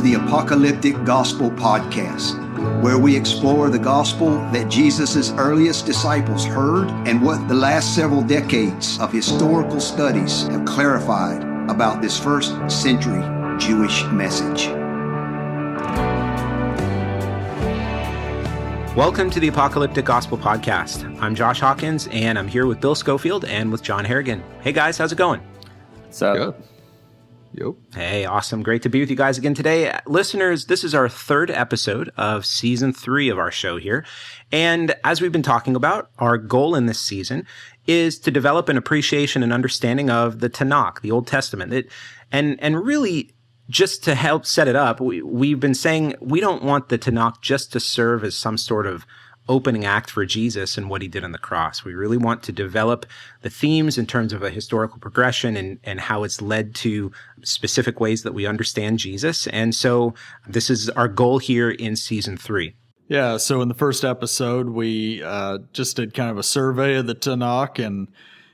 to the Apocalyptic Gospel Podcast, where we explore the gospel that Jesus' earliest disciples heard and what the last several decades of historical studies have clarified about this first century Jewish message. Welcome to the Apocalyptic Gospel Podcast. I'm Josh Hawkins, and I'm here with Bill Schofield and with John Harrigan. Hey guys, how's it going? What's up? Good. Yep. Hey, awesome. Great to be with you guys again today. Listeners, this is our third episode of season 3 of our show here. And as we've been talking about, our goal in this season is to develop an appreciation and understanding of the Tanakh, the Old Testament. And really, just to help set it up, we've been saying we don't want the Tanakh just to serve as some sort of opening act for Jesus and what he did on the cross. We really want to develop the themes in terms of a historical progression and how it's led to specific ways that we understand Jesus. And so this is our goal here in season 3. Yeah, so in the first episode, we just did kind of a survey of the Tanakh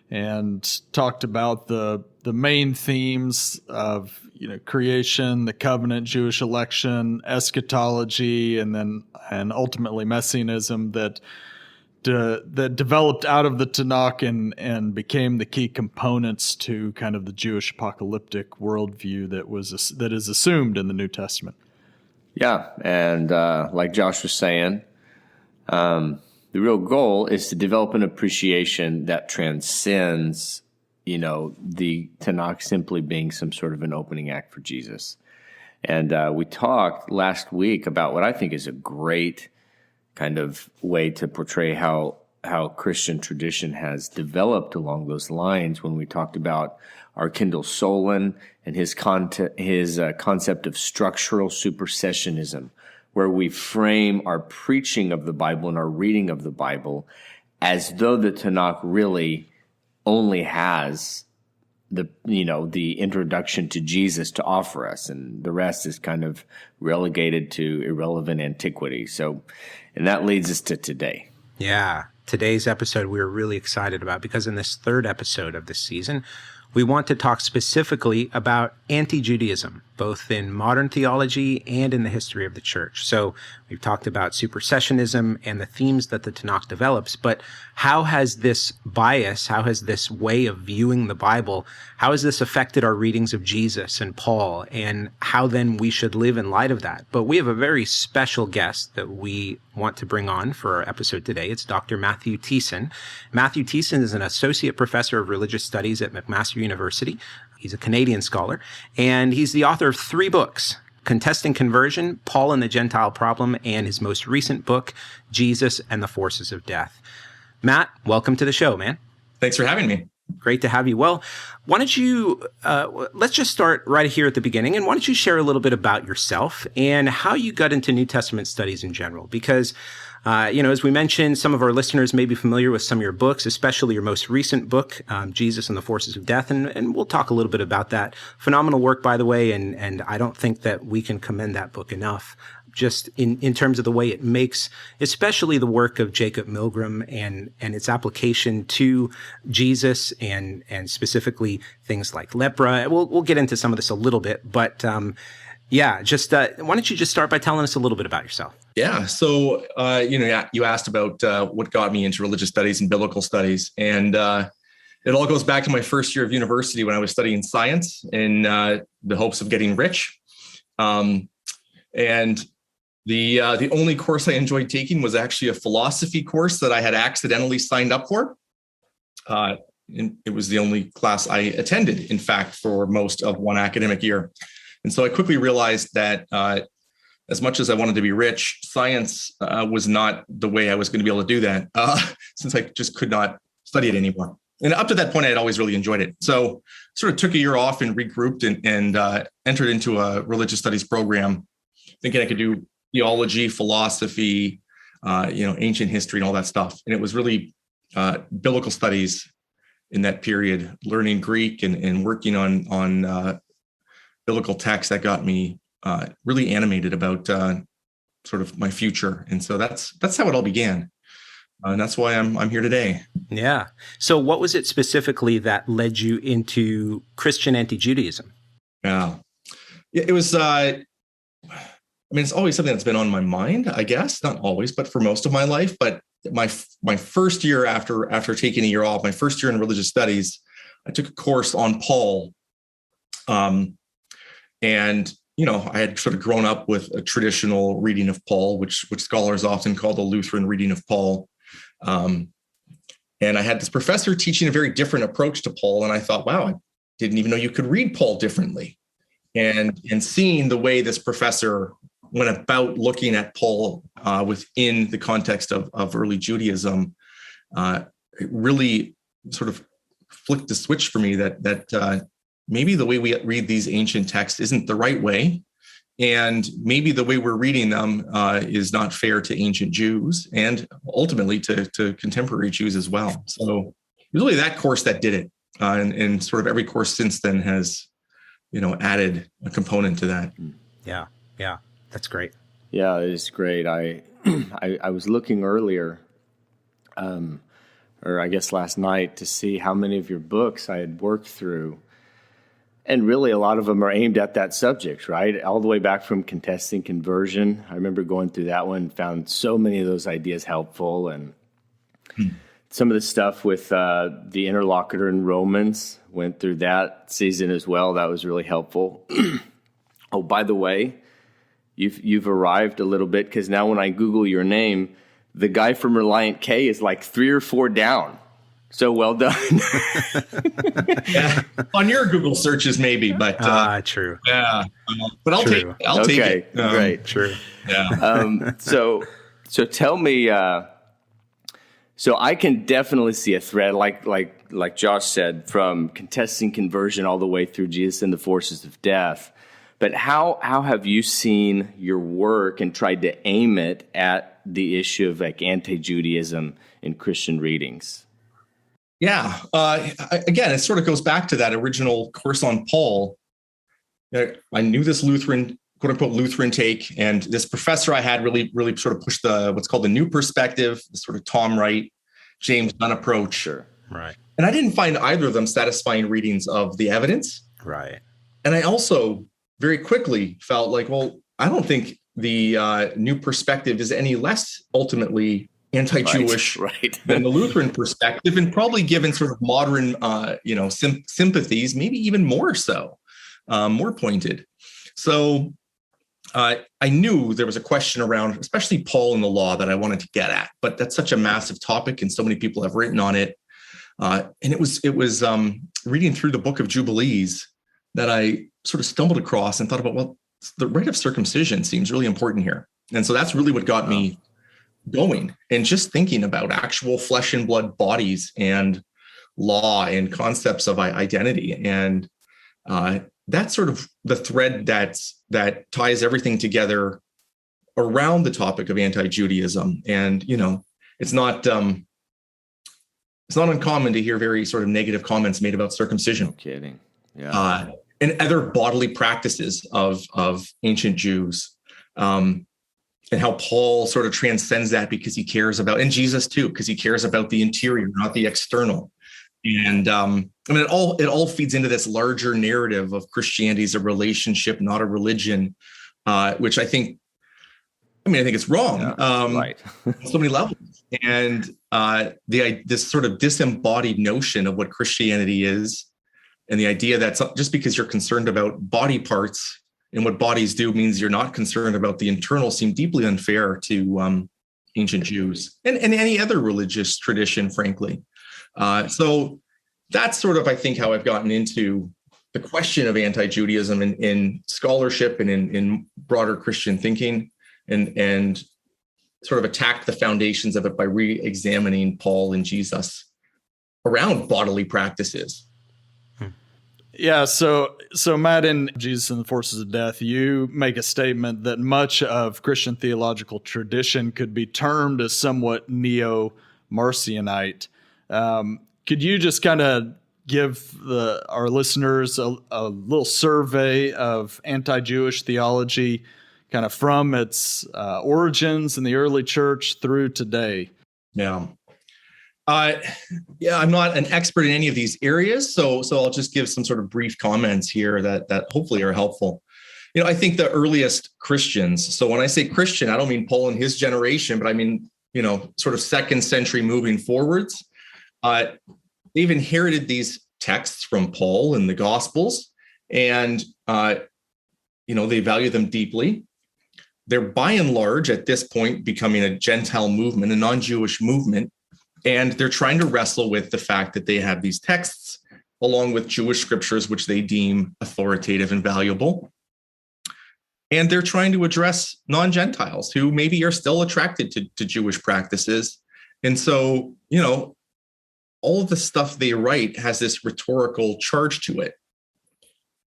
and talked about the main themes of creation, the covenant, Jewish election, eschatology, and ultimately messianism that developed out of the Tanakh and became the key components to kind of the Jewish apocalyptic worldview that is assumed in the New Testament. Yeah, and like Josh was saying, the real goal is to develop an appreciation that transcends the Tanakh simply being some sort of an opening act for Jesus. And we talked last week about what I think is a great kind of way to portray how Christian tradition has developed along those lines when we talked about our Kendall Solon and his concept of structural supersessionism, where we frame our preaching of the Bible and our reading of the Bible as though the Tanakh really only has the introduction to Jesus to offer us, and the rest is kind of relegated to irrelevant antiquity. So, and that leads us to today. Yeah, today's episode we're really excited about because in this third episode of this season, we want to talk specifically about anti-Judaism, both in modern theology and in the history of the church. So we've talked about supersessionism and the themes that the Tanakh develops, but how has this bias, how has this way of viewing the Bible, how has this affected our readings of Jesus and Paul, and how then we should live in light of that? But we have a very special guest that we want to bring on for our episode today. It's Dr. Matthew Thiessen. Matthew Thiessen is an associate professor of religious studies at McMaster University. He's a Canadian scholar, and he's the author of 3 books: Contesting Conversion, Paul and the Gentile Problem, and his most recent book, Jesus and the Forces of Death. Matt, welcome to the show, man. Thanks for having me. Great to have you. Well, why don't you, let's just start right here at the beginning, and why don't you share a little bit about yourself and how you got into New Testament studies in general? Because as we mentioned, some of our listeners may be familiar with some of your books, especially your most recent book, Jesus and the Forces of Death, and we'll talk a little bit about that. Phenomenal work, by the way, and I don't think that we can commend that book enough, just in terms of the way it makes, especially the work of Jacob Milgram and its application to Jesus and specifically things like lepra. We'll get into some of this a little bit, but why don't you just start by telling us a little bit about yourself? Yeah. So, you asked about what got me into religious studies and biblical studies. And it all goes back to my first year of university when I was studying science in the hopes of getting rich. And the only course I enjoyed taking was actually a philosophy course that I had accidentally signed up for. And it was the only class I attended, in fact, for most of one academic year. And so I quickly realized that as much as I wanted to be rich, science was not the way I was going to be able to do that, since I just could not study it anymore. And up to that point, I had always really enjoyed it. So sort of took a year off and regrouped and entered into a religious studies program, thinking I could do theology, philosophy, ancient history and all that stuff. And it was really biblical studies in that period, learning Greek and working on biblical texts that got me really animated about sort of my future. And so that's how it all began. And that's why I'm here today. Yeah. So what was it specifically that led you into Christian anti-Judaism? Yeah. It was mean, it's always something that's been on my mind, I guess, not always, but for most of my life. But my first year after taking a year off, my first year in religious studies, I took a course on Paul. And, I had sort of grown up with a traditional reading of Paul, which scholars often call the Lutheran reading of Paul. And I had this professor teaching a very different approach to Paul. And I thought, wow, I didn't even know you could read Paul differently. And seeing the way this professor went about looking at Paul within the context of early Judaism, it really sort of flicked the switch for me that maybe the way we read these ancient texts isn't the right way. And maybe the way we're reading them is not fair to ancient Jews and ultimately to contemporary Jews as well. So really that course that did it. And sort of every course since then has, added a component to that. Yeah. That's great. Yeah, it is great. I was looking earlier, or I guess last night, to see how many of your books I had worked through. And really, a lot of them are aimed at that subject, right? All the way back from contesting conversion. I remember going through that one, found so many of those ideas helpful. And some of the stuff with the interlocutor in Romans, went through that season as well. That was really helpful. Oh, by the way, you've arrived a little bit, because now when I Google your name, the guy from Reliant K is like 3 or 4 down. So well done. Yeah, on your Google searches maybe, but true. Yeah, but I'll take it. Great, true. Yeah. So tell me. So I can definitely see a thread, like Josh said, from contesting conversion all the way through Jesus and the forces of death. But how have you seen your work and tried to aim it at the issue of like anti-Judaism in Christian readings? Yeah. Again, it sort of goes back to that original course on Paul. I knew this Lutheran, quote unquote, Lutheran take, and this professor I had really sort of pushed what's called the new perspective, the sort of Tom Wright, James Dunn approach. Sure. Right. And I didn't find either of them satisfying readings of the evidence. Right. And I also very quickly felt like, well, I don't think the new perspective is any less ultimately anti-Jewish than the Lutheran perspective, and probably given sort of modern, sympathies, maybe even more so, more pointed. So I knew there was a question around, especially Paul and the law, that I wanted to get at, but that's such a massive topic, and so many people have written on it. And it was reading through the book of Jubilees that I sort of stumbled across and thought about, well, the rite of circumcision seems really important here. And so that's really what got me going, and just thinking about actual flesh and blood bodies and law and concepts of identity. And that's sort of the thread that ties everything together around the topic of anti-Judaism. And, it's not uncommon to hear very sort of negative comments made about circumcision. No kidding. Yeah. And other bodily practices of ancient Jews. And how Paul sort of transcends that because he cares about, and Jesus too, because he cares about the interior, not the external. And it all feeds into this larger narrative of Christianity as a relationship, not a religion, which I think it's wrong. Right. On so many levels. And this sort of disembodied notion of what Christianity is, and the idea that just because you're concerned about body parts and what bodies do means you're not concerned about the internal, seem deeply unfair to ancient Jews and any other religious tradition, frankly. So that's sort of, I think, how I've gotten into the question of anti-Judaism in scholarship and in broader Christian thinking, and sort of attacked the foundations of it by re-examining Paul and Jesus around bodily practices. Yeah, so Matt, in Jesus and the Forces of Death, you make a statement that much of Christian theological tradition could be termed as somewhat neo-Marcionite. Could you just kind of give our listeners a little survey of anti-Jewish theology, kind of from its origins in the early church through today? Yeah. I'm not an expert in any of these areas, so I'll just give some sort of brief comments here that hopefully are helpful. I think the earliest Christians, so when I say Christian, I don't mean Paul and his generation, but I mean, sort of 2nd century moving forwards. They've inherited these texts from Paul in the Gospels, and, they value them deeply. They're by and large at this point becoming a Gentile movement, a non-Jewish movement, and they're trying to wrestle with the fact that they have these texts along with Jewish scriptures, which they deem authoritative and valuable. And they're trying to address non-Gentiles who maybe are still attracted to Jewish practices. And so, all of the stuff they write has this rhetorical charge to it.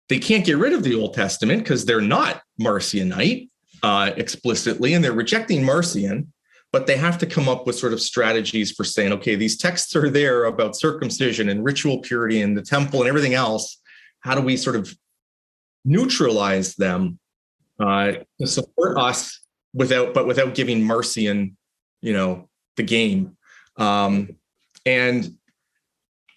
They can't get rid of the Old Testament because they're not Marcionite explicitly, and they're rejecting Marcion, but they have to come up with sort of strategies for saying, okay, these texts are there about circumcision and ritual purity and the temple and everything else. How do we sort of neutralize them to support us without giving Marcion, the game? And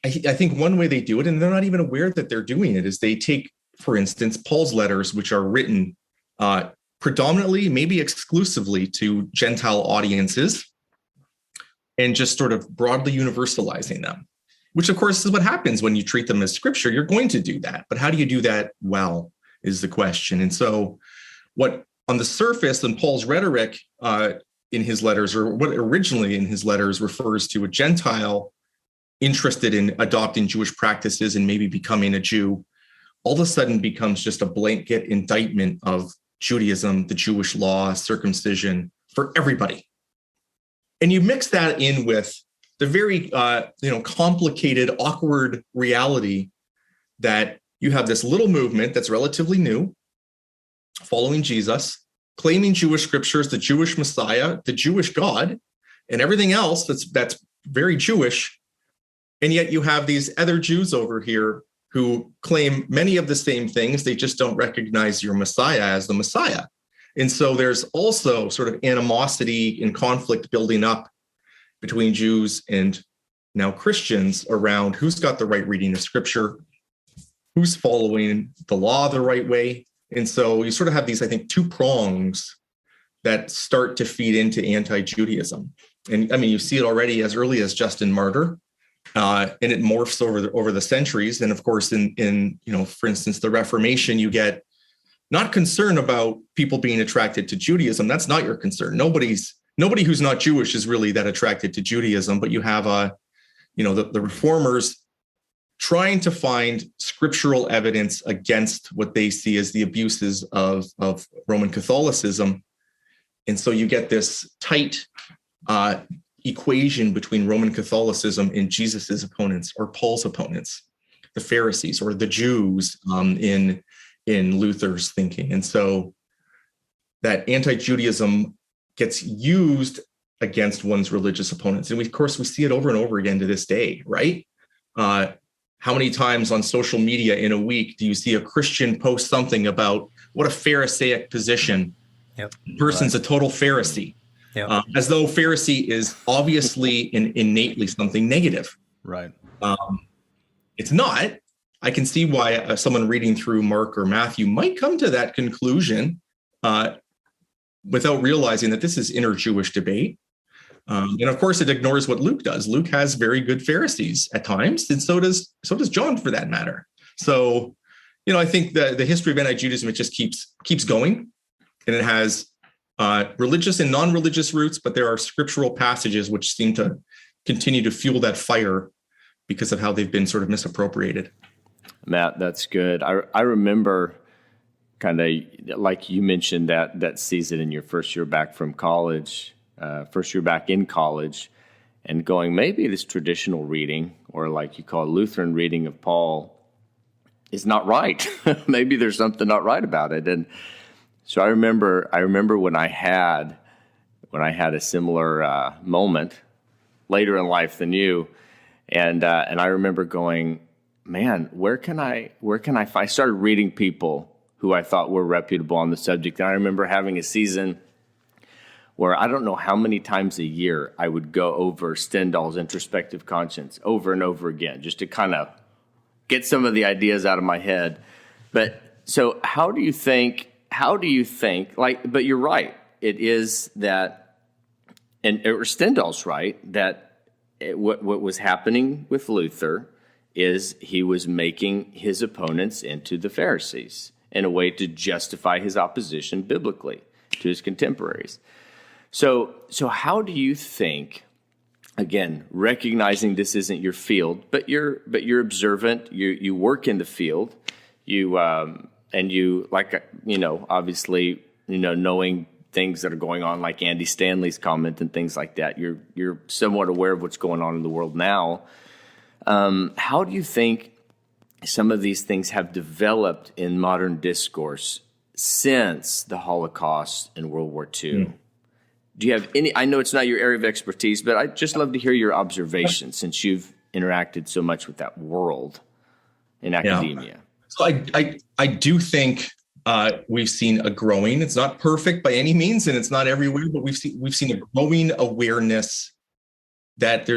I think one way they do it, and they're not even aware that they're doing it, is they take, for instance, Paul's letters, which are written predominantly, maybe exclusively to Gentile audiences, and just sort of broadly universalizing them, which of course is what happens when you treat them as scripture. You're going to do that, but how do you do that well is the question. And so what on the surface in Paul's rhetoric in his letters, or what originally in his letters refers to a Gentile interested in adopting Jewish practices and maybe becoming a Jew, all of a sudden becomes just a blanket indictment of Judaism, the Jewish law, circumcision for everybody. And you mix that in with the very complicated, awkward reality that you have this little movement that's relatively new, following Jesus, claiming Jewish scriptures, the Jewish Messiah, the Jewish God, and everything else that's very Jewish. And yet you have these other Jews over here who claim many of the same things. They just don't recognize your Messiah as the Messiah. And so there's also sort of animosity and conflict building up between Jews and now Christians around who's got the right reading of scripture, who's following the law the right way. And so you sort of have these, I think, 2 prongs that start to feed into anti-Judaism. And I mean, you see it already as early as Justin Martyr, and it morphs over the centuries. And of course, in for instance, the Reformation, you get not concern about people being attracted to Judaism. That's not your concern. Nobody who's not Jewish is really that attracted to Judaism. But you have the reformers trying to find scriptural evidence against what they see as the abuses of Roman Catholicism. And so you get this tight equation between Roman Catholicism and Jesus's opponents or Paul's opponents, the Pharisees or the Jews in Luther's thinking. And so that anti-Judaism gets used against one's religious opponents. And of course, we see it over and over again to this day, right? How many times on social media in a week do you see a Christian post something about what a Pharisaic position? Yep. The person's a total Pharisee. Yep. As though Pharisee is obviously and innately something negative. Right. It's not. I can see why someone reading through Mark or Matthew might come to that conclusion without realizing that this is inner-Jewish debate. And of course, it ignores what Luke does. Luke has very good Pharisees at times, and so does John, for that matter. So, I think the history of anti-Judaism, it just keeps going, and it has religious and non-religious roots, but there are scriptural passages which seem to continue to fuel that fire because of how they've been sort of misappropriated. Matt, that's good. I remember kind of like you mentioned that season in your first year back from college, first year back in college, and going, maybe this traditional reading, or like you call Lutheran reading of Paul, is not right. Maybe there's something not right about it. And so I remember when I had a similar moment later in life than you, and I remember going, man, where can I find? I started reading people who I thought were reputable on the subject, and I remember having a season where I don't know how many times a year I would go over Stendhal's Introspective Conscience over and over again, just to kind of get some of the ideas out of my head. But so how do you think how do you think, but you're right, it is that, and Stendhal's right, that what was happening with Luther is he was making his opponents into the Pharisees in a way to justify his opposition biblically to his contemporaries. So how do you think, again, recognizing this isn't your field, but you're observant, you work in the field, obviously, knowing things that are going on, like Andy Stanley's comment and things like that, you're somewhat aware of what's going on in the world now. How do you think some of these things have developed in modern discourse since the Holocaust and World War II? Do you have any? I know it's not your area of expertise, but I'd just love to hear your observations since you've interacted so much with that world in academia. So I do think we've seen a growing. It's not perfect by any means, and it's not everywhere, but we've seen a growing awareness that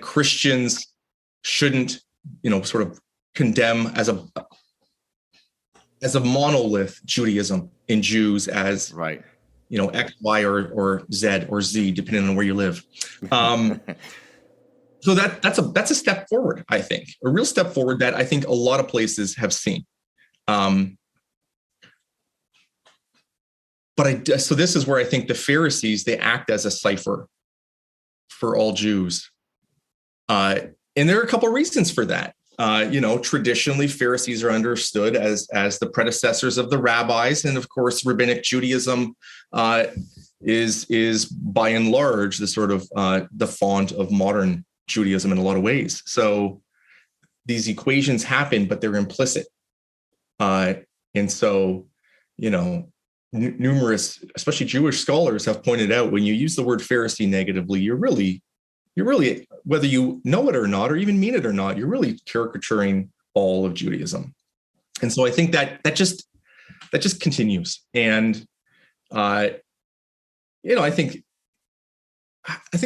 Christians shouldn't, sort of condemn as a monolith Judaism and Jews as right. X, Y, or Z or Z, depending on where you live. So that's a step forward, I think, a real step forward that I think a lot of places have seen. So this is where I think the Pharisees, they act as a cipher for all Jews. And there are a couple of reasons for that. Traditionally, Pharisees are understood as the predecessors of the rabbis. And of course, rabbinic Judaism is by and large the sort of the font of modern Judaism in a lot of ways. So these equations happen, but they're implicit. And so, numerous, especially Jewish scholars, have pointed out when you use the word Pharisee negatively, you're really, whether you know it or not, or even mean it or not, you're really caricaturing all of Judaism. And so I think that just continues. And, I think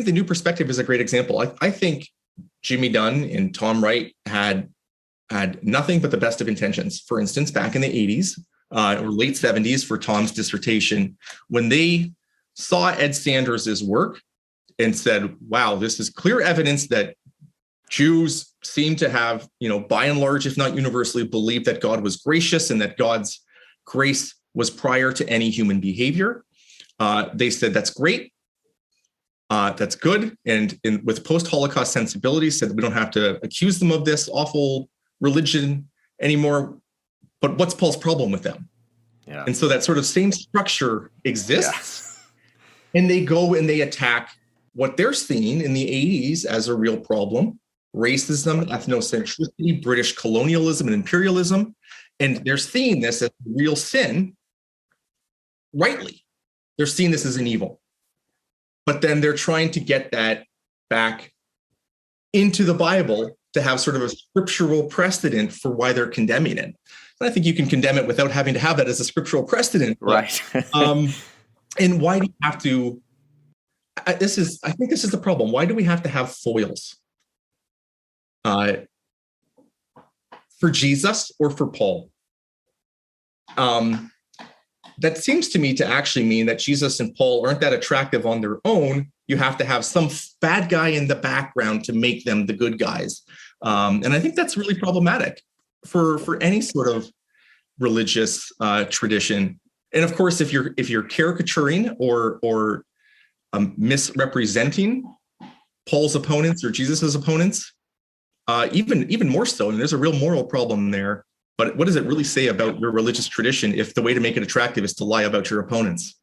the New Perspective is a great example. I think Jimmy Dunn and Tom Wright had nothing but the best of intentions. For instance, back in the 80s or late 70s for Tom's dissertation, when they saw Ed Sanders's work and said, wow, this is clear evidence that Jews seem to have, by and large, if not universally, believed that God was gracious and that God's grace was prior to any human behavior. They said, that's great. That's good. And with post-Holocaust sensibilities, said we don't have to accuse them of this awful religion anymore. But what's Paul's problem with them? Yeah. And so that sort of same structure exists. Yeah. And they go and they attack what they're seeing in the 80s as a real problem: racism, ethnocentricity, British colonialism, and imperialism. And they're seeing this as real sin, rightly. They're seeing this as an evil. But then they're trying to get that back into the Bible to have sort of a scriptural precedent for why they're condemning it. And I think you can condemn it without having to have that as a scriptural precedent. Right. And why do you have to? I think this is the problem. Why do we have to have foils for Jesus or for Paul? That seems to me to actually mean that Jesus and Paul aren't that attractive on their own. You have to have some bad guy in the background to make them the good guys. And I think that's really problematic for any sort of religious tradition. And of course, if you're caricaturing or misrepresenting Paul's opponents or Jesus's opponents, even more so, and there's a real moral problem there. But what does it really say about your religious tradition if the way to make it attractive is to lie about your opponents?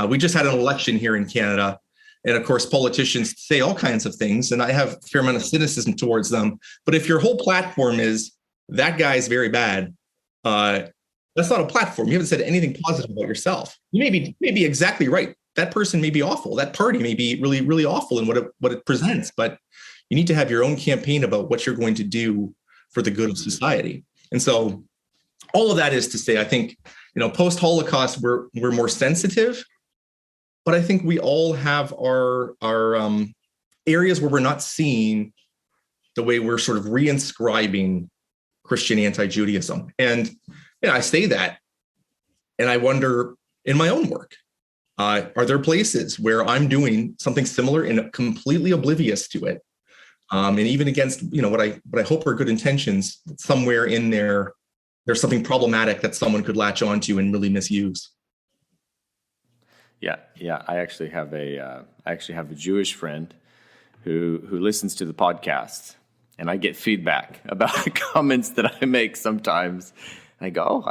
We just had an election here in Canada. And of course, politicians say all kinds of things, and I have a fair amount of cynicism towards them. But if your whole platform is that guy's very bad, that's not a platform. You haven't said anything positive about yourself. You may be exactly right. That person may be awful. That party may be really, really awful in what it presents. But you need to have your own campaign about what you're going to do for the good of society. And so all of that is to say, I think, post-Holocaust, we're more sensitive, but I think we all have our areas where we're not seeing the way we're sort of reinscribing Christian anti-Judaism. And I say that, And I wonder in my own work, are there places where I'm doing something similar and completely oblivious to it? And even against, what I hope are good intentions, somewhere in there, there's something problematic that someone could latch onto and really misuse. Yeah. I actually have a Jewish friend who listens to the podcast, and I get feedback about the comments that I make sometimes. And I go,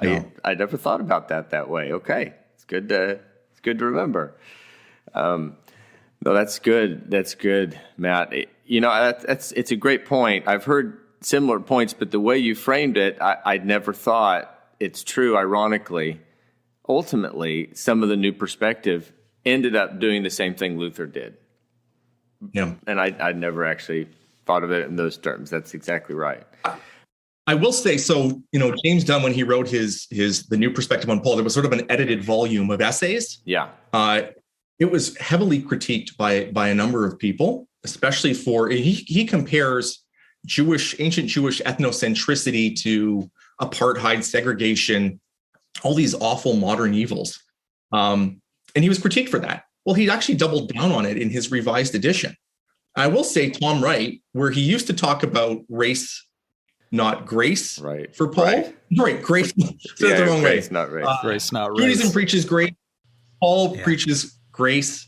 I never thought about that way. Okay, it's good to remember. No, that's good. That's good, Matt. It's a great point. I've heard similar points, but the way you framed it, I'd never thought. It's true. Ironically, ultimately, some of the new perspective ended up doing the same thing Luther did. Yeah, and I'd never actually thought of it in those terms. That's exactly right. I will say, so, James Dunn, when he wrote the New Perspective on Paul, there was sort of an edited volume of essays. Yeah. It was heavily critiqued by a number of people, especially he compares ancient Jewish ethnocentricity to apartheid, segregation, all these awful modern evils. And he was critiqued for that. Well, he actually doubled down on it in his revised edition. I will say Tom Wright, where he used to talk about race, not grace, right, for Paul. Right, grace. Yeah, the wrong grace, way. not race. Grace, not race. Judaism preaches grace. Paul preaches grace.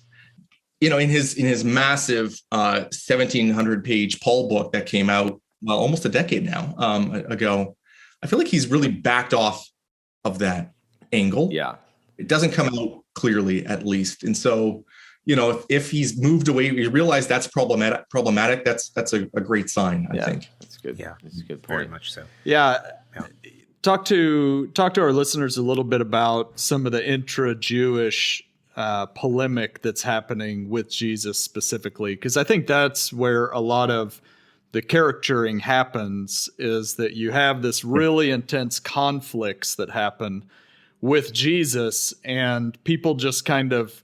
In his massive 1,700-page Paul book that came out almost a decade now ago, I feel like he's really backed off of that angle. Yeah, it doesn't come out clearly, at least. And so, if he's moved away, you realize that's problematic. That's a great sign, I think. That's good. Yeah, that's a good point. Very much so. Yeah. Talk to our listeners a little bit about some of the intra-Jewish polemic that's happening with Jesus specifically, because I think that's where a lot of the caricaturing happens, is that you have this really intense conflicts that happen with Jesus, and people just kind of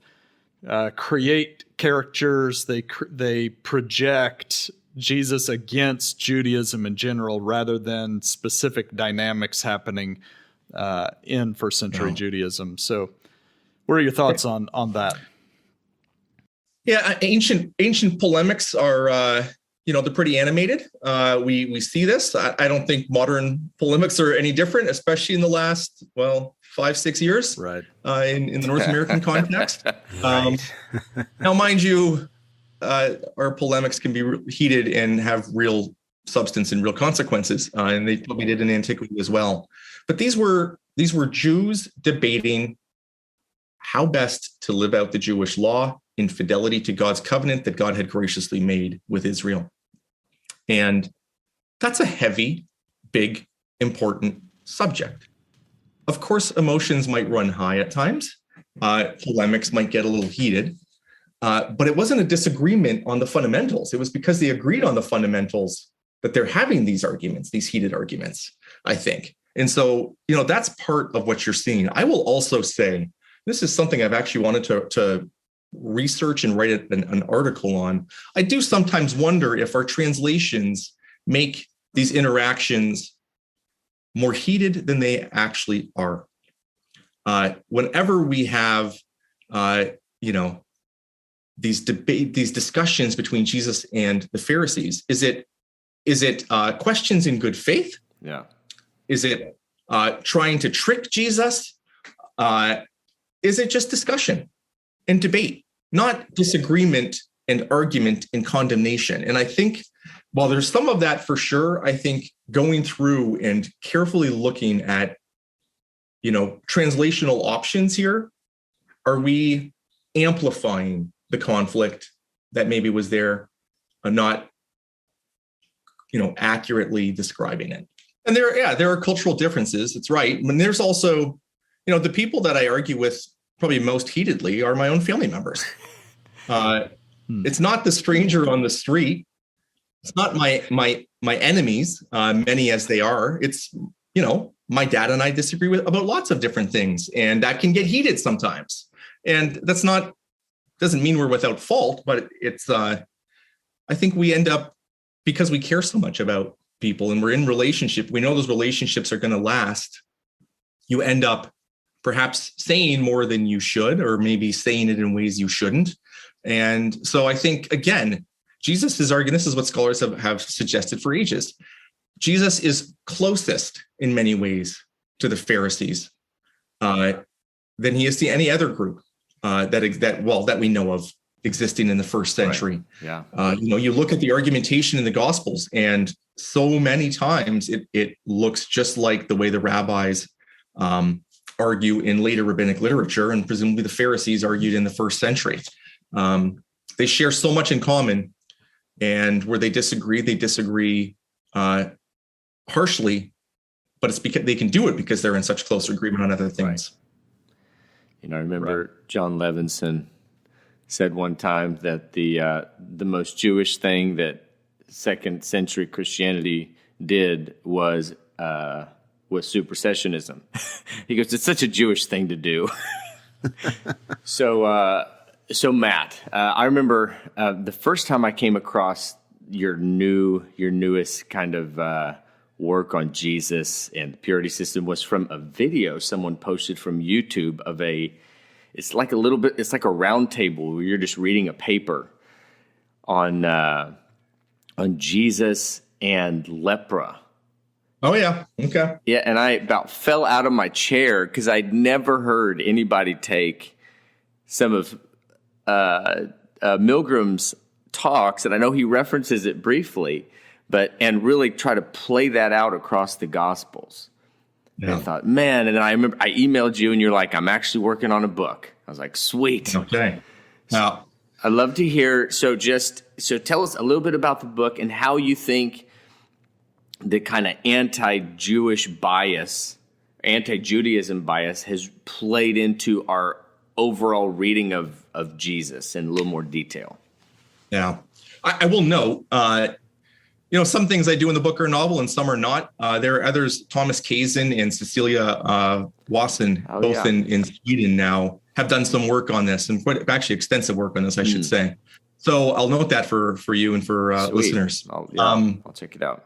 create caricatures. They project Jesus against Judaism in general, rather than specific dynamics happening in first century Judaism. So, what are your thoughts on that? Yeah, ancient polemics are they're pretty animated. We see this. I don't think modern polemics are any different, especially in the last 5-6 years, right? In the North American context. Right. Now, mind you, our polemics can be heated and have real substance and real consequences, and they probably did in antiquity as well. But these were Jews debating how best to live out the Jewish law in fidelity to God's covenant that God had graciously made with Israel. And that's a heavy, big, important subject. Of course, emotions might run high at times. Polemics might get a little heated. But it wasn't a disagreement on the fundamentals. It was because they agreed on the fundamentals that they're having these arguments, these heated arguments, I think. And so, that's part of what you're seeing. I will also say, this is something I've actually wanted to research and write an article on. I do sometimes wonder if our translations make these interactions more heated than they actually are. Whenever we have, these discussions between Jesus and the Pharisees, is it questions in good faith? Yeah. Is it trying to trick Jesus? Is it just discussion and debate, not disagreement and argument and condemnation? And I think while there's some of that for sure, I think going through and carefully looking at, translational options here, are we amplifying the conflict that maybe was there, not, accurately describing it? And there are cultural differences. It's right. And there's also, the people that I argue with probably most heatedly are my own family members. It's not the stranger on the street. It's not my enemies, many as they are. It's, my dad and I disagree about lots of different things, and that can get heated sometimes. And that's doesn't mean we're without fault, but it's, I think we end up, because we care so much about people and we're in relationship, we know those relationships are going to last. You end up perhaps saying more than you should, or maybe saying it in ways you shouldn't. And so I think, again, Jesus is arguing, this is what scholars have suggested for ages. Jesus is closest in many ways to the Pharisees than he is to any other group that we know of existing in the first century. Right. Yeah. You look at the argumentation in the Gospels, and so many times it looks just like the way the rabbis argue in later rabbinic literature, and presumably the Pharisees argued in the first century. They share so much in common, and where they disagree harshly, but it's because they can do it because they're in such close agreement on other things. Right. I remember John Levinson said one time that the most Jewish thing that second century Christianity did was supersessionism. He goes, it's such a Jewish thing to do. So Matt, I remember the first time I came across your newest kind of work on Jesus and the purity system was from a video someone posted from YouTube of it's like a round table where you're just reading a paper on Jesus and lepra. Oh yeah. Okay. Yeah. And I about fell out of my chair because I'd never heard anybody take some of Milgram's talks, and I know he references it briefly, and really try to play that out across the Gospels. Yeah. I thought, man, and then I remember I emailed you, and you're like, I'm actually working on a book. I was like, sweet. Okay. Now, I'd love to hear. So tell us a little bit about the book and how you think the kind of anti-Jewish bias, anti-Judaism bias has played into our overall reading of Jesus in a little more detail. Yeah, I will note, some things I do in the book are novel and some are not. There are others, Thomas Thiessen and Cecilia Wasson, both in Sweden now, have done some work on this, and actually extensive work on this, I should say. So I'll note that for you and for listeners. I'll check it out.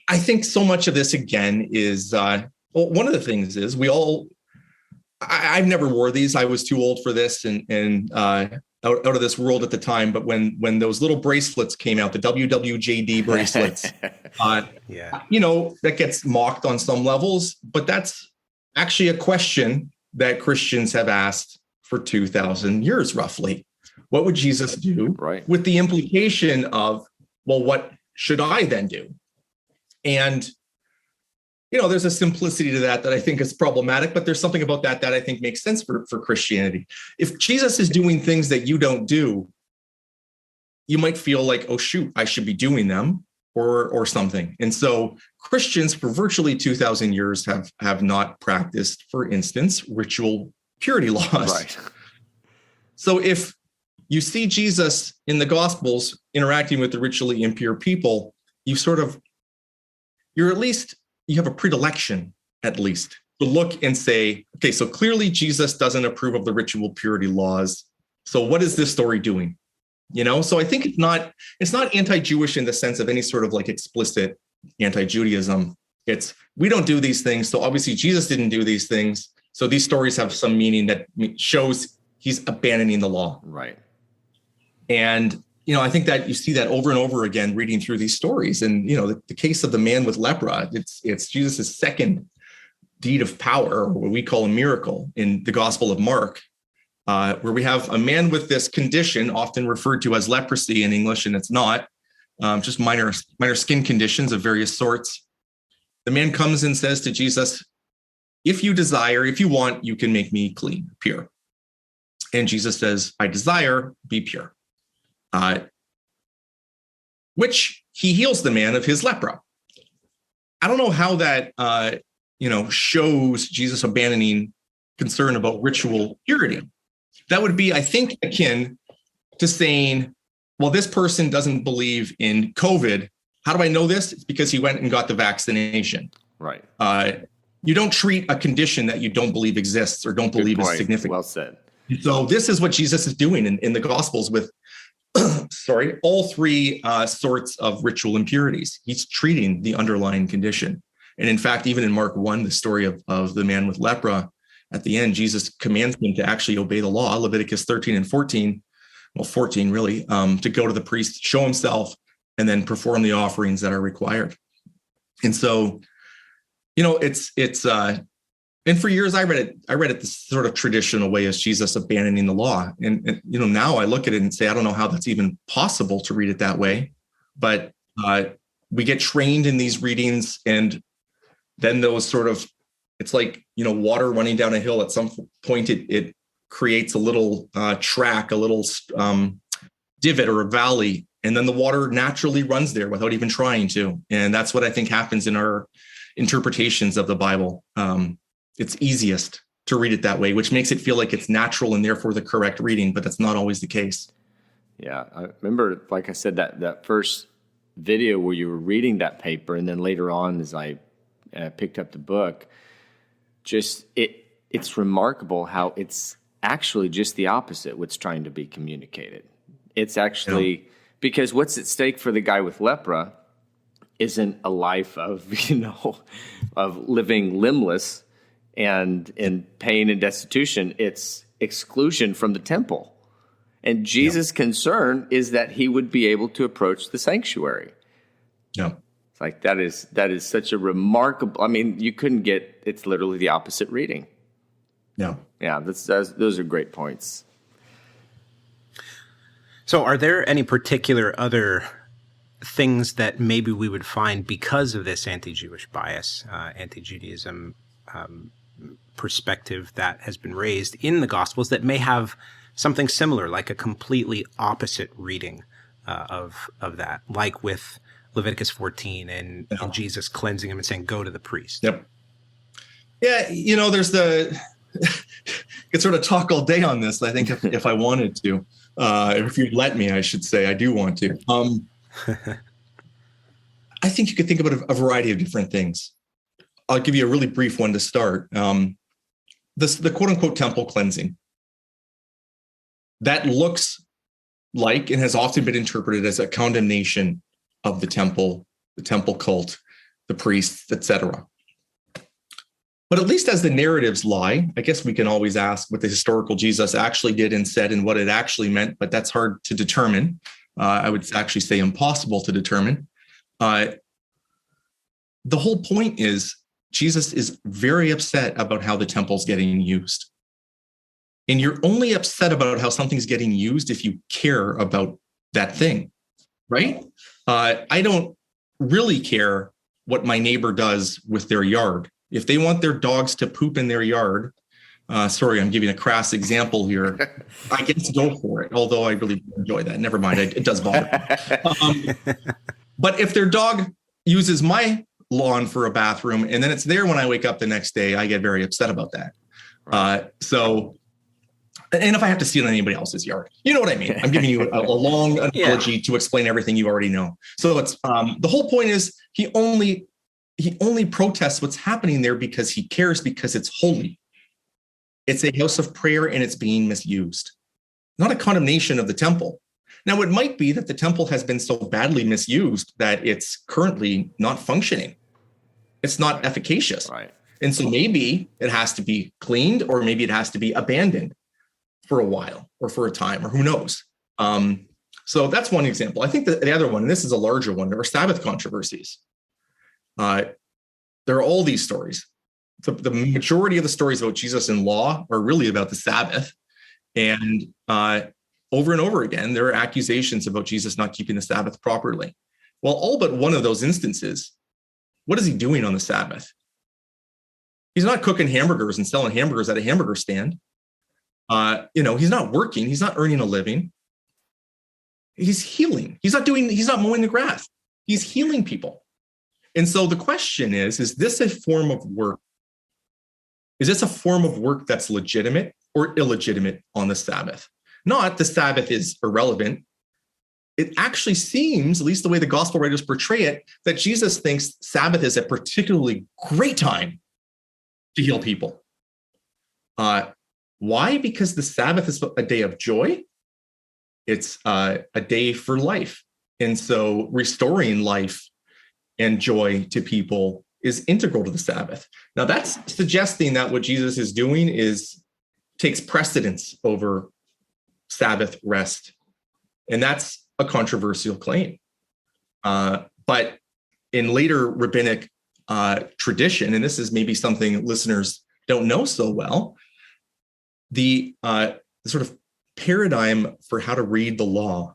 I think so much of this, again, is, one of the things is I've never wore these. I was too old for this and out of this world at the time. But when those little bracelets came out, the WWJD bracelets, that gets mocked on some levels. But that's actually a question that Christians have asked for 2,000 years, roughly. What would Jesus do? Right. With the implication of, well, what should I then do? And there's a simplicity to that I think is problematic, but there's something about that I think makes sense for Christianity. If Jesus is doing things that you don't do, you might feel like, oh, shoot, I should be doing them or something. And so Christians for virtually 2,000 years have not practiced, for instance, ritual purity laws. Right. So if you see Jesus in the Gospels interacting with the ritually impure people, you have a predilection, at least, to look and say, okay, so clearly Jesus doesn't approve of the ritual purity laws. So what is this story doing? So I think it's not anti-Jewish in the sense of any sort of like explicit anti-Judaism. It's, we don't do these things. So obviously Jesus didn't do these things. So these stories have some meaning that shows he's abandoning the law. Right. And I think that you see that over and over again reading through these stories. And, the case of the man with lepra, it's Jesus' second deed of power, or what we call a miracle in the Gospel of Mark, where we have a man with this condition, often referred to as leprosy in English, and it's not, just minor skin conditions of various sorts. The man comes and says to Jesus, if you want, you can make me clean, pure. And Jesus says, I desire, be pure. Which he heals the man of his lepra. I don't know how that, shows Jesus abandoning concern about ritual purity. That would be, I think, akin to saying, well, this person doesn't believe in COVID. How do I know this? It's because he went and got the vaccination. Right. You don't treat a condition that you don't believe exists or don't believe is significant. Well said. So this is what Jesus is doing in the Gospels with all three sorts of ritual impurities. He's treating the underlying condition. And in fact, even in Mark 1, the story of the man with lepra, at the end, Jesus commands him to actually obey the law, Leviticus 13 and 14, well, 14 really, to go to the priest, show himself, and then perform the offerings that are required. And so, and for years I read it this sort of traditional way as Jesus abandoning the law. And now I look at it and say, I don't know how that's even possible to read it that way. But we get trained in these readings, and then those sort of, it's like, water running down a hill. At some point, it creates a little track, a little divot or a valley, and then the water naturally runs there without even trying to. And that's what I think happens in our interpretations of the Bible. It's easiest to read it that way, which makes it feel like it's natural and therefore the correct reading, but that's not always the case. Yeah, I remember, like I said, that first video where you were reading that paper, and then later on as I picked up the book, it's remarkable how it's actually just the opposite what's trying to be communicated. It's actually, because what's at stake for the guy with lepra isn't a life of, of living limbless and in pain and destitution. It's exclusion from the temple. And Jesus' concern is that he would be able to approach the sanctuary. Yeah. It's like, that is such a remarkable, you couldn't get, it's literally the opposite reading. Yeah. Yeah, those are great points. So are there any particular other things that maybe we would find because of this anti-Jewish bias, anti-Judaism perspective that has been raised in the Gospels that may have something similar, like a completely opposite reading of that, like with Leviticus 14 and Jesus cleansing him and saying, go to the priest? Yep. Yeah, there's could sort of talk all day on this, I think, if I wanted to. If you'd let me, I should say. I do want to. I think you could think about a variety of different things. I'll give you a really brief one to start. The quote-unquote temple cleansing. That looks like and has often been interpreted as a condemnation of the temple cult, the priests, etc. But at least as the narratives lie, I guess we can always ask what the historical Jesus actually did and said and what it actually meant, but that's hard to determine. I would actually say impossible to determine. The whole point is Jesus is very upset about how the temple's getting used. And you're only upset about how something's getting used if you care about that thing, right? I don't really care what my neighbor does with their yard. If they want their dogs to poop in their yard, sorry, I'm giving a crass example here. I guess go for it, although I really enjoy that. Never mind, it does bother me. But if their dog uses my lawn for a bathroom and then it's there when I wake up the next day, I get very upset about that. Right. And if I have to see it on anybody else's yard, you know what I mean? I'm giving you a long analogy to explain everything you already know. So it's the whole point is he only protests what's happening there because he cares, because it's holy. It's a house of prayer and it's being misused, not a condemnation of the temple. Now, it might be that the temple has been so badly misused that it's currently not functioning. It's not efficacious. Right. And so maybe it has to be cleaned, or maybe it has to be abandoned for a while or for a time, or who knows. So that's one example. I think the other one, and this is a larger one, there are Sabbath controversies. There are all these stories. The majority of the stories about Jesus in law are really about the Sabbath. And over and over again, there are accusations about Jesus not keeping the Sabbath properly. Well, all but one of those instances, what is he doing on the Sabbath? He's not cooking hamburgers and selling hamburgers at a hamburger stand. He's not working. He's not earning a living. He's healing. He's not mowing the grass. He's healing people. And so the question is this a form of work? Is this a form of work that's legitimate or illegitimate on the Sabbath? Not the Sabbath is irrelevant. It actually seems, at least the way the gospel writers portray it, that Jesus thinks Sabbath is a particularly great time to heal people. Why? Because the Sabbath is a day of joy. It's a day for life. And so restoring life and joy to people is integral to the Sabbath. Now, that's suggesting that what Jesus is doing takes precedence over Sabbath rest. And that's a controversial claim. But in later rabbinic tradition, and this is maybe something listeners don't know so well, the sort of paradigm for how to read the law,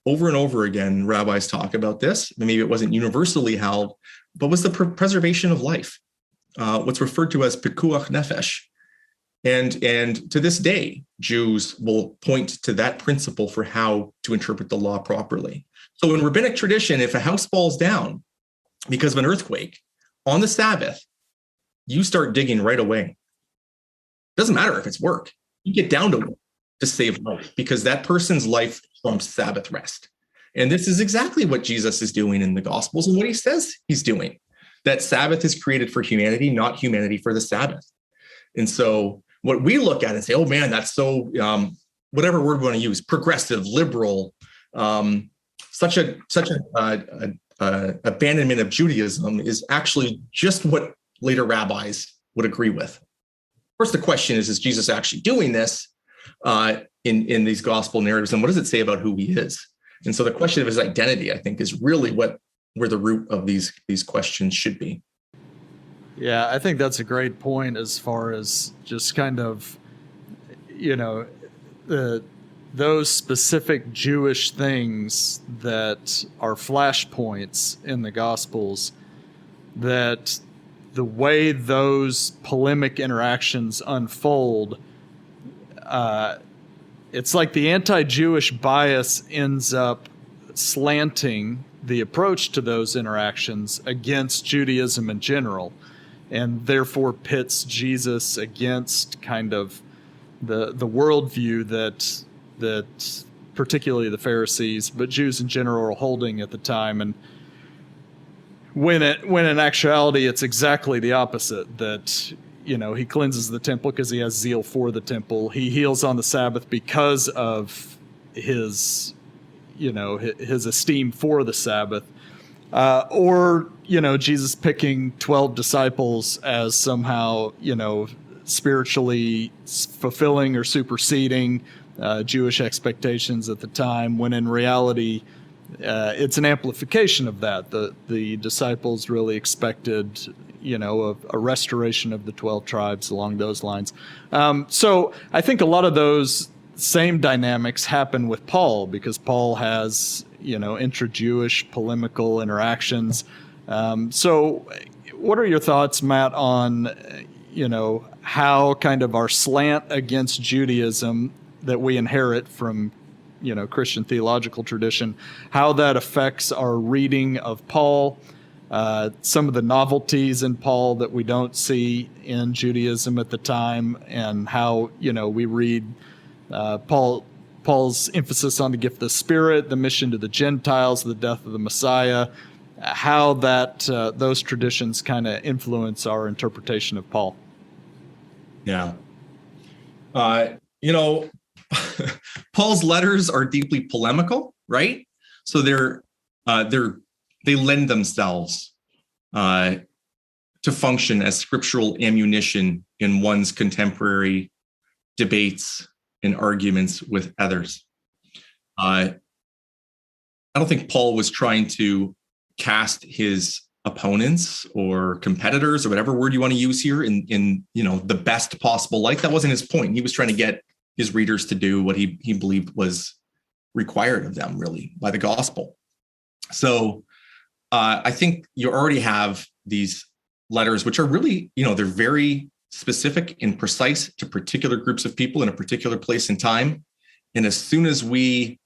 over and over again, rabbis talk about this. Maybe it wasn't universally held, but was the preservation of life, what's referred to as pikuach nefesh. And to this day, Jews will point to that principle for how to interpret the law properly. So in rabbinic tradition, if a house falls down because of an earthquake on the Sabbath, you start digging right away. Doesn't matter if it's work. You get down to work to save life, because that person's life trumps Sabbath rest. And this is exactly what Jesus is doing in the Gospels and what he says he's doing. That Sabbath is created for humanity, not humanity for the Sabbath. And so what we look at and say, oh man, that's so, whatever word we want to use, progressive, liberal, such an abandonment of Judaism is actually just what later rabbis would agree with. Of course, the question is Jesus actually doing this in these gospel narratives? And what does it say about who he is? And so the question of his identity, I think, is really where the root of these questions should be. Yeah, I think that's a great point as far as just kind of, those specific Jewish things that are flashpoints in the Gospels, that the way those polemic interactions unfold, it's like the anti-Jewish bias ends up slanting the approach to those interactions against Judaism in general, and therefore pits Jesus against kind of the worldview that particularly the Pharisees, but Jews in general, are holding at the time. And when in actuality it's exactly the opposite, that he cleanses the temple because he has zeal for the temple. He heals on the Sabbath because of his esteem for the Sabbath. Or Jesus picking 12 disciples as somehow, spiritually fulfilling or superseding Jewish expectations at the time, when in reality, it's an amplification of that. The disciples really expected, a restoration of the 12 tribes along those lines. So I think a lot of those same dynamics happen with Paul, because Paul has, intra-Jewish polemical interactions. So what are your thoughts, Matt, on, how kind of our slant against Judaism that we inherit from, Christian theological tradition, how that affects our reading of Paul, some of the novelties in Paul that we don't see in Judaism at the time, and how, we read Paul's emphasis on the gift of the Spirit, the mission to the Gentiles, the death of the Messiah, how that those traditions kind of influence our interpretation of Paul. Yeah. Paul's letters are deeply polemical, right? So they lend themselves to function as scriptural ammunition in one's contemporary debates and arguments with others. I don't think Paul was trying to cast his opponents or competitors, or whatever word you want to use here, in the best possible light. That wasn't his point. He was trying to get his readers to do what he believed was required of them, really, by the gospel. So I think you already have these letters, which are really, they're very specific and precise to particular groups of people in a particular place and time. And as soon as we,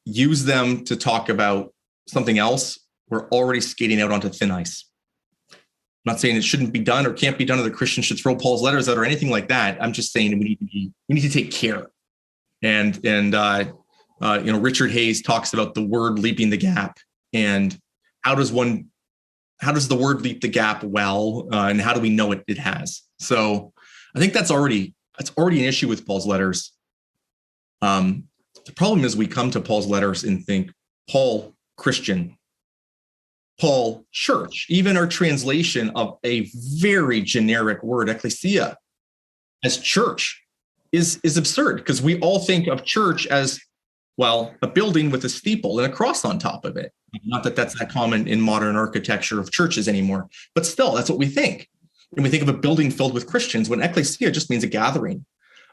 use them to talk about something else, we're already skating out onto thin ice. I'm not saying it shouldn't be done or can't be done, or the Christians should throw Paul's letters out or anything like that. I'm just saying we need to take care. And Richard Hayes talks about the word leaping the gap, and how does the word leap the gap well, and how do we know it has? So I think that's already an issue with Paul's letters. The problem is we come to Paul's letters and think, Paul, Christian, Paul church. Even our translation of a very generic word, ecclesia, as church is absurd, because we all think of church as, well, a building with a steeple and a cross on top of it. Not that that's that common in modern architecture of churches anymore, but still, that's what we think. And we think of a building filled with Christians, when ecclesia just means a gathering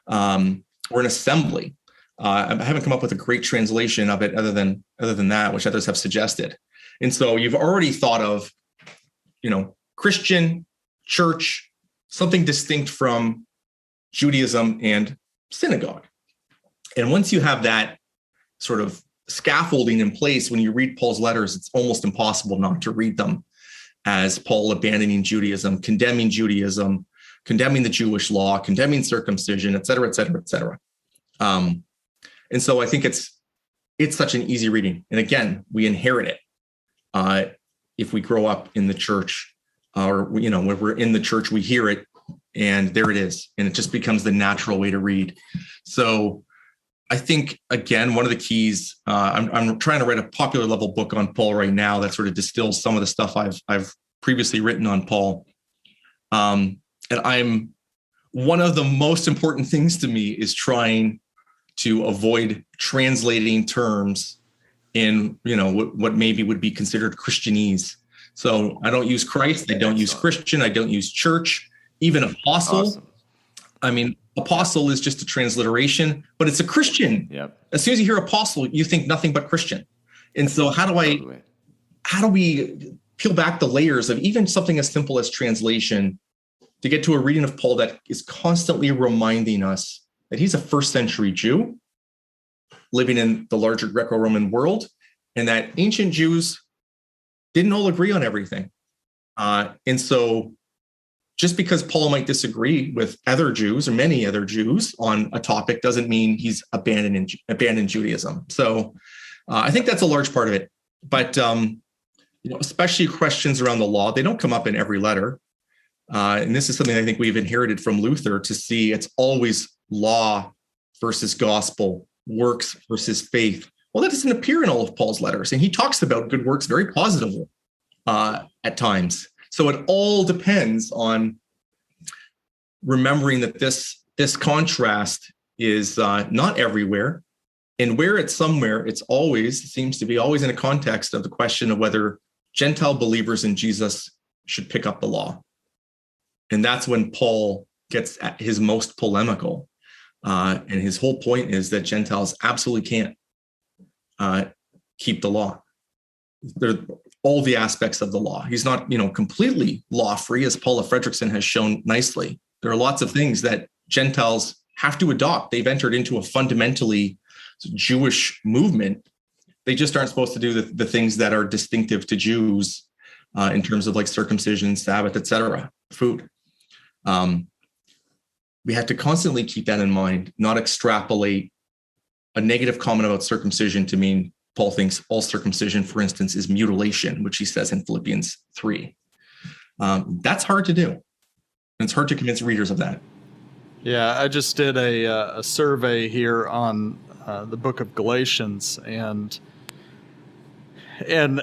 or an assembly. I haven't come up with a great translation of it other than that, which others have suggested. And so you've already thought of, Christian, church, something distinct from Judaism and synagogue. And once you have that sort of scaffolding in place, when you read Paul's letters, it's almost impossible not to read them as Paul abandoning Judaism, condemning the Jewish law, condemning circumcision, et cetera, et cetera, et cetera. And so I think it's such an easy reading. And again, we inherit it if we grow up in the church, or when we're in the church, we hear it, and there it is, and it just becomes the natural way to read. So I think, again, one of the keys, I'm trying to write a popular level book on Paul right now that sort of distills some of the stuff I've previously written on Paul. And one of the most important things to me is trying to avoid translating terms in, what maybe would be considered Christianese. So I don't use Christ, I don't use Christian, I don't use church, even apostle. Awesome. I mean, apostle is just a transliteration, but it's a Christian. Yep. As soon as you hear apostle, you think nothing but Christian. And so how do we peel back the layers of even something as simple as translation to get to a reading of Paul that is constantly reminding us that he's a first century Jew living in the larger Greco-Roman world, and that ancient Jews didn't all agree on everything. And so just because Paul might disagree with other Jews or many other Jews on a topic doesn't mean he's abandoned Judaism. So I think that's a large part of it. But especially questions around the law, they don't come up in every letter. And this is something I think we've inherited from Luther, to see it's always law versus gospel, works versus faith. Well, that doesn't appear in all of Paul's letters. And he talks about good works very positively at times. So it all depends on remembering that this contrast is not everywhere. And where it's somewhere, it seems to be always in a context of the question of whether Gentile believers in Jesus should pick up the law. And that's when Paul gets at his most polemical. And his whole point is that Gentiles absolutely can't keep the law. They're all the aspects of the law. He's not, completely law-free, as Paula Fredrickson has shown nicely. There are lots of things that Gentiles have to adopt. They've entered into a fundamentally Jewish movement. They just aren't supposed to do the things that are distinctive to Jews in terms of like circumcision, Sabbath, etc., food. We have to constantly keep that in mind, not extrapolate a negative comment about circumcision to mean Paul thinks all circumcision, for instance, is mutilation, which he says in Philippians 3. That's hard to do. And it's hard to convince readers of that. Yeah, I just did a survey here on the book of Galatians, and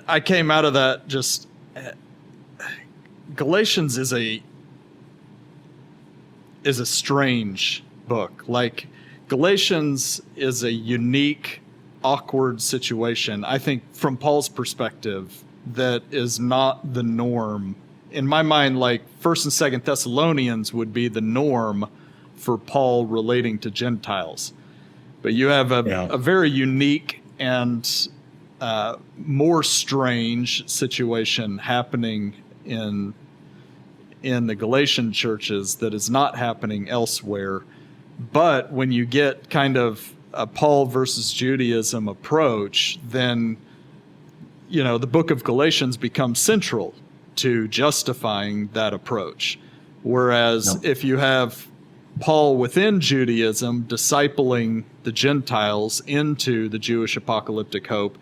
I came out of that just Galatians is a strange book. Like, Galatians is a unique, awkward situation, I think, from Paul's perspective, that is not the norm. In my mind, like 1st and 2nd Thessalonians would be the norm for Paul relating to Gentiles. But you have a very unique and more strange situation happening in the Galatian churches that is not happening elsewhere. But when you get kind of a Paul versus Judaism approach, then, the book of Galatians becomes central to justifying that approach. Whereas if you have Paul within Judaism discipling the Gentiles into the Jewish apocalyptic hope,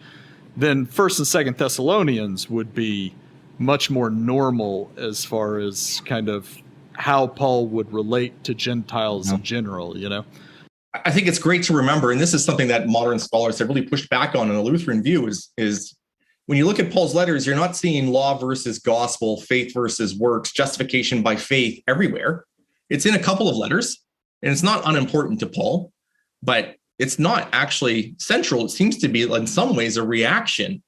then 1st and 2nd Thessalonians would be much more normal as far as kind of how Paul would relate to Gentiles in general, I think it's great to remember, and this is something that modern scholars have really pushed back on in the Lutheran view, is when you look at Paul's letters, you're not seeing law versus gospel, faith versus works, justification by faith everywhere. It's in a couple of letters, and it's not unimportant to Paul, but it's not actually central. It seems to be, in some ways, a reaction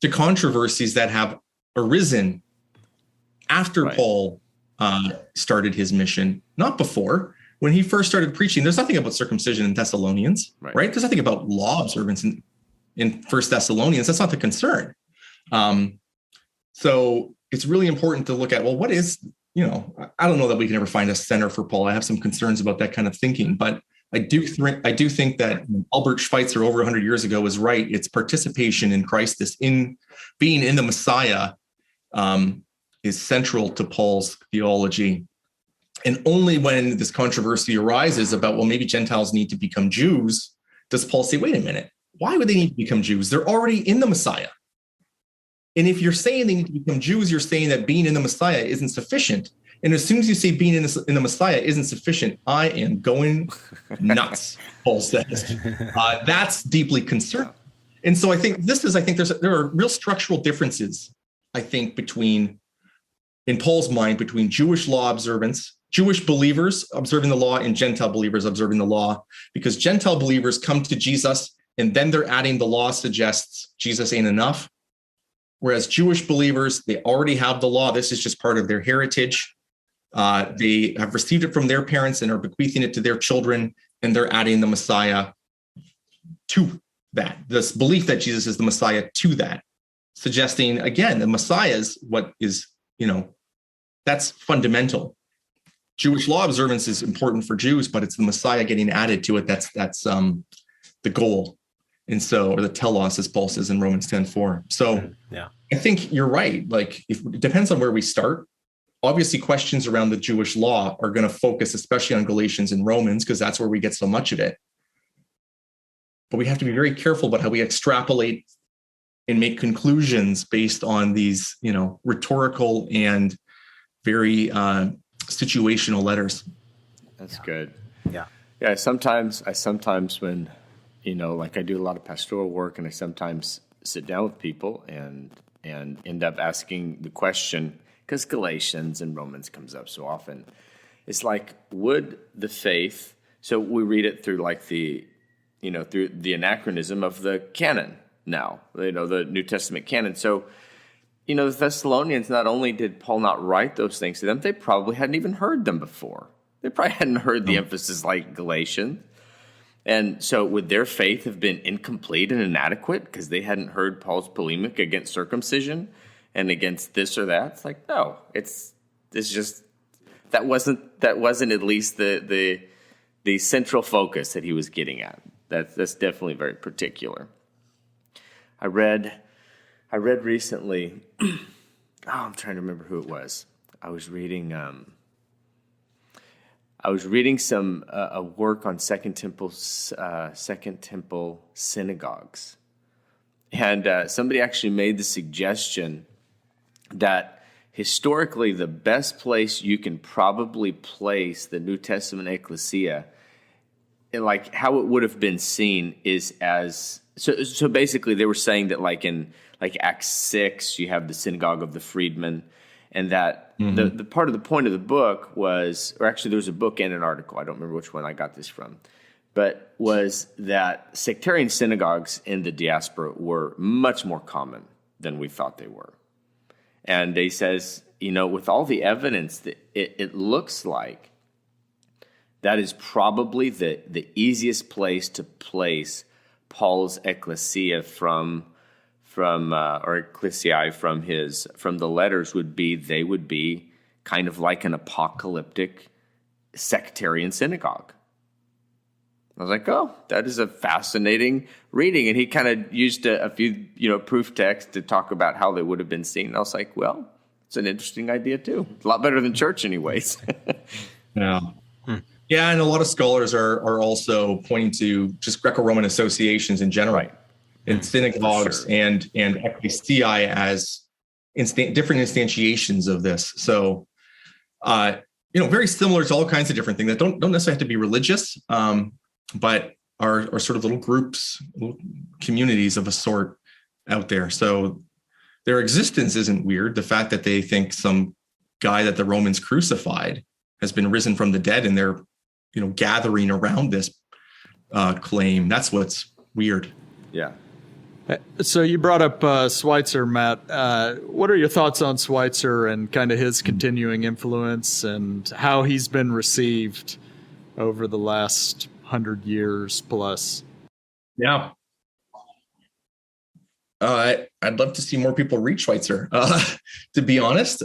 to controversies that have arisen after Paul started his mission, not before. When he first started preaching, there's nothing about circumcision in Thessalonians, right? There's nothing about law observance in First Thessalonians. That's not the concern. So it's really important to look at, well, what is, I don't know that we can ever find a center for Paul. I have some concerns about that kind of thinking, but I do think that Albert Schweitzer over 100 years ago was right. It's participation in Christ, in being in the Messiah, is central to Paul's theology. And only when this controversy arises about, well, maybe Gentiles need to become Jews, does Paul say, wait a minute, why would they need to become Jews? They're already in the Messiah. And if you're saying they need to become Jews, you're saying that being in the Messiah isn't sufficient. And as soon as you say being in the Messiah isn't sufficient, I am going nuts, Paul says. That's deeply concerning. And so I think there are real structural differences, I think, in Paul's mind, between Jewish law observance, Jewish believers observing the law, and Gentile believers observing the law, because Gentile believers come to Jesus and then they're adding the law suggests Jesus ain't enough. Whereas Jewish believers, they already have the law. This is just part of their heritage. They have received it from their parents and are bequeathing it to their children, and they're adding the Messiah to that. This belief that Jesus is the Messiah to that, suggesting, again, the Messiah is what is, that's fundamental. Jewish law observance is important for Jews, but it's the Messiah getting added to it. That's the goal. And so, or the telos, as Paul says in Romans 10:4. So I think you're right. Like, it depends on where we start. Obviously, questions around the Jewish law are going to focus, especially on Galatians and Romans, because that's where we get so much of it. But we have to be very careful about how we extrapolate and make conclusions based on these, rhetorical and very situational letters. That's good. Yeah. Yeah. Sometimes when, like I do a lot of pastoral work, and I sometimes sit down with people and end up asking the question, because Galatians and Romans comes up so often. It's like, would the faith, so we read it through like through the anachronism of the canon now, the New Testament canon. So, the Thessalonians, not only did Paul not write those things to them, they probably hadn't even heard them before. They probably hadn't heard the emphasis like Galatians. And so would their faith have been incomplete and inadequate because they hadn't heard Paul's polemic against circumcision and against this or that? It's like, no, it's just, that wasn't at least the central focus that he was getting at. That's definitely very particular. I read recently, I'm trying to remember who it was. I was reading some a work on Second Temple synagogues, and somebody actually made the suggestion that historically the best place you can probably place the New Testament ecclesia, and like how it would have been seen, is as so basically they were saying that like in Acts 6 you have the synagogue of the freedmen, and that the part of the point of the book was, or actually there was a book and an article, I don't remember which one I got this from, but was that sectarian synagogues in the diaspora were much more common than we thought they were. And he says, with all the evidence, that it looks like that is probably the easiest place to place Paul's ecclesia from ecclesiae from the letters would be kind of like an apocalyptic sectarian synagogue. I was like, oh, that is a fascinating reading. And he kind of used a few, proof texts to talk about how they would have been seen. And I was like, well, it's an interesting idea too. A lot better than church anyways. Yeah. Yeah. And a lot of scholars are also pointing to just Greco-Roman associations in general. Right. And synagogues and ecclesiae as different instantiations of this. So, very similar to all kinds of different things that don't necessarily have to be religious, but are sort of little groups, little communities of a sort out there. So their existence isn't weird. The fact that they think some guy that the Romans crucified has been risen from the dead, and they're, gathering around this claim, that's what's weird. Yeah. So you brought up Schweitzer, Matt. What are your thoughts on Schweitzer and kind of his continuing influence and how he's been received over the last 100 years plus? Yeah. I'd love to see more people read Schweitzer, to be honest.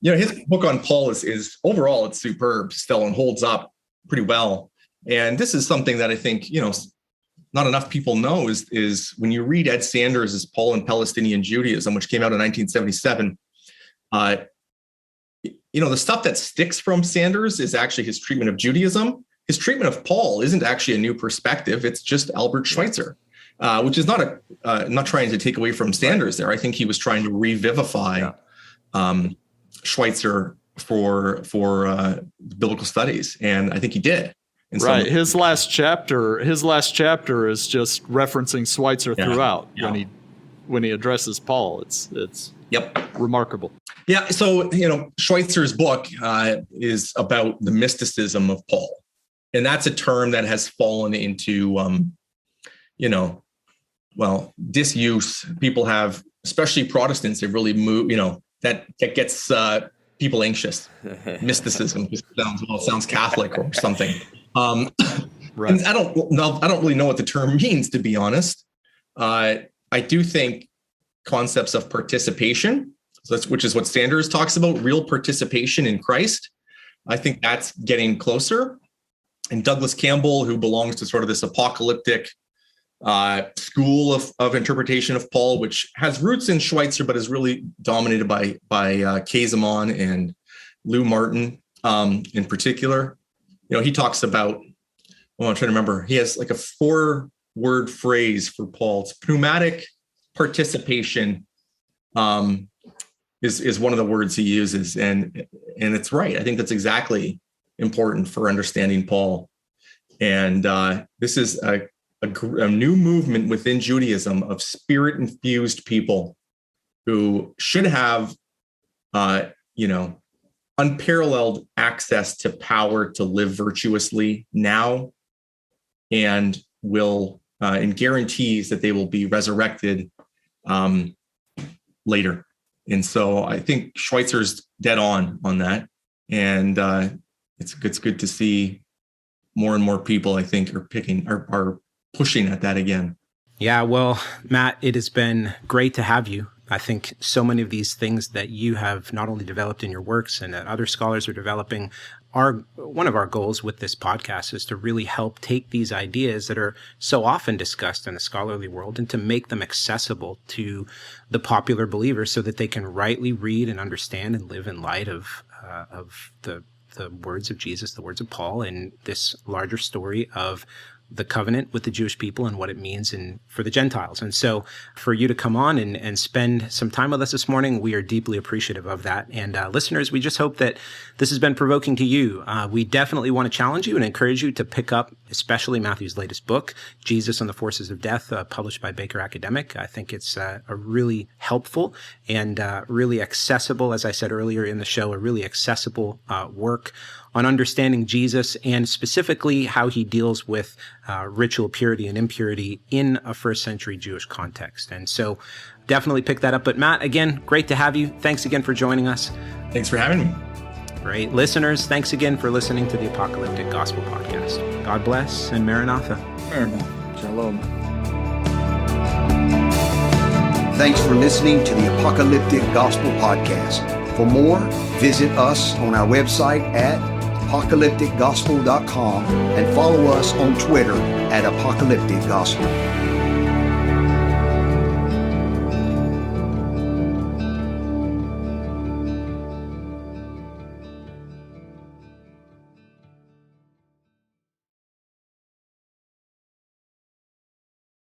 His book on Paul is overall, it's superb still and holds up pretty well. And this is something that I think, not enough people know is when you read Ed Sanders' Paul and Palestinian Judaism, which came out in 1977, the stuff that sticks from Sanders is actually his treatment of Judaism. His treatment of Paul isn't actually a new perspective. It's just Albert Schweitzer, which is not not trying to take away from Sanders there. I think he was trying to revivify Schweitzer for biblical studies. And I think he did. Right. His last chapter is just referencing Schweitzer throughout when he addresses Paul. It's remarkable. Yeah. So, Schweitzer's book is about the mysticism of Paul. And that's a term that has fallen into, disuse. People have, especially Protestants, have really moved, that gets people anxious. Mysticism just sounds Catholic or something. Right. And I don't really know what the term means, to be honest. I do think concepts of participation, which is what Sanders talks about, real participation in Christ, I think that's getting closer. And Douglas Campbell, who belongs to sort of this apocalyptic school of interpretation of Paul, which has roots in Schweitzer, but is really dominated by Kazemon and Lou Martin in particular. He talks about, I'm trying to remember, he has like a 4-word phrase for Paul. It's pneumatic participation is one of the words he uses. And it's right. I think that's exactly important for understanding Paul. And this is a new movement within Judaism of spirit-infused people who should have, unparalleled access to power to live virtuously now, and will and guarantees that they will be resurrected later. And so I think Schweitzer's dead on that, and it's good to see more and more people, I think, are pushing at that again. Yeah, well, Matt, it has been great to have you. I think so many of these things that you have not only developed in your works and that other scholars are developing are one of our goals with this podcast is to really help take these ideas that are so often discussed in the scholarly world and to make them accessible to the popular believer so that they can rightly read and understand and live in light of the words of Jesus, the words of Paul, and this larger story of the covenant with the Jewish people and what it means for the Gentiles. And so for you to come on and spend some time with us this morning, we are deeply appreciative of that. And listeners, we just hope that this has been provoking to you. We definitely want to challenge you and encourage you to pick up, especially Matthew's latest book, Jesus and the Forces of Death, published by Baker Academic. I think it's a really helpful and really accessible, as I said earlier in the show, a really accessible work on understanding Jesus and specifically how he deals with ritual purity and impurity in a first century Jewish context. And so definitely pick that up. But Matt, again, great to have you. Thanks again for joining us. Thanks for having me. Great. Listeners, thanks again for listening to the Apocalyptic Gospel Podcast. God bless and Maranatha. Maranatha. Shalom. Thanks for listening to the Apocalyptic Gospel Podcast. For more, visit us on our website at apocalypticgospel.com and follow us on Twitter at Apocalyptic Gospel.